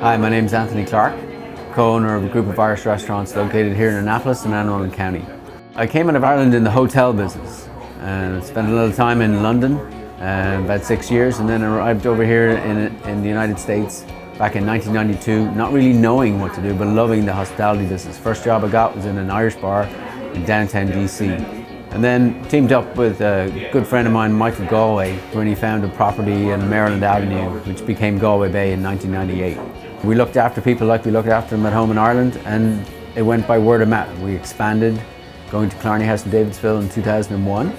Hi, my name is Clarke, co-owner of a group of Irish restaurants located here in Annapolis in Annapolis County. I came out of Ireland in the hotel business and spent a little time in London, about 6 years, and then arrived over here in the United States back in 1992, not really knowing what to do, but loving the hospitality business. First job I got was in an Irish bar in downtown DC. And then teamed up with a good friend of mine, Michael Galway, when he found a property in Maryland Avenue, which became Galway Bay in 1998. We looked after people like we looked after them at home in Ireland, and it went by word of mouth. We expanded, going to Killarney House in Davidsville in 2001,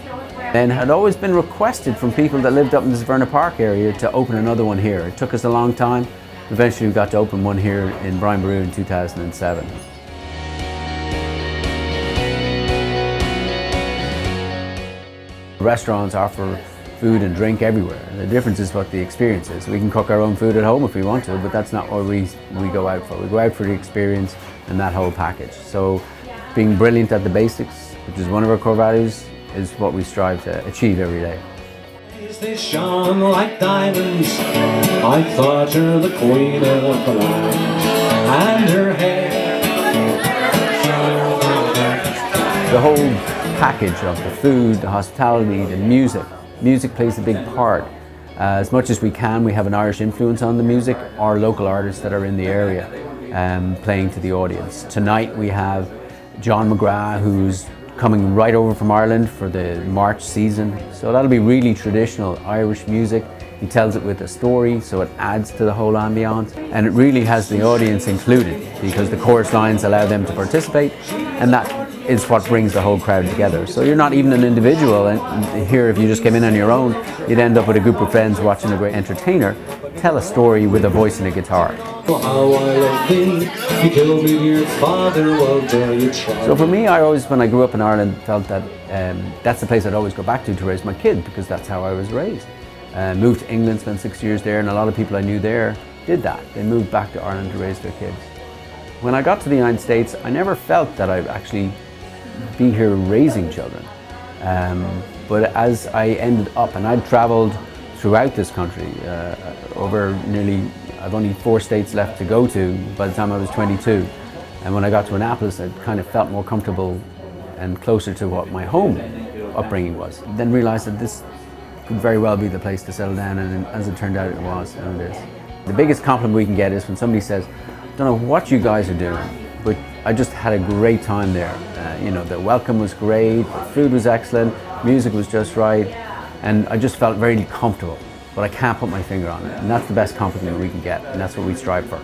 and had always been requested from people that lived up in the Severna Park area to open another one here. It took us a long time. Eventually we got to open one here in Boru in 2007. Restaurants offer food and drink everywhere. The difference is what the experience is. We can cook our own food at home if we want to, but that's not what we go out for. We go out for the experience and that whole package. So being brilliant at the basics, which is one of our core values, is what we strive to achieve every day. They shone like diamonds. I thought her the queen of the land, and her hair. The whole package of the food, the hospitality, the music. Music plays a big part. As much as we can, we have an Irish influence on the music, or local artists that are in the area playing to the audience. Tonight we have John McGrath, who's coming right over from Ireland for the March season. So that'll be really traditional Irish music. He tells it with a story, so it adds to the whole ambience. And it really has the audience included, because the chorus lines allow them to participate, and that is what brings the whole crowd together. So you're not even an individual, and here if you just came in on your own, you'd end up with a group of friends watching a great entertainer tell a story with a voice and a guitar. So for me, I always, when I grew up in Ireland, felt that that's the place I'd always go back to raise my kid, because that's how I was raised. Moved to England, spent 6 years there, and a lot of people I knew there did that. They moved back to Ireland to raise their kids. When I got to the United States, I never felt that I'd actually be here raising children. But as I ended up, and I'd traveled throughout this country, over I've only 4 states left to go to by the time I was 22. And when I got to Annapolis, I kind of felt more comfortable and closer to what my home upbringing was. Then realized that this could very well be the place to settle down, and as it turned out, it was, and it is. The biggest compliment we can get is when somebody says, "I don't know what you guys are doing, but I just had a great time there. You know, the welcome was great, the food was excellent, music was just right, and I just felt very comfortable, but I can't put my finger on it." And that's the best compliment we can get, and that's what we strive for.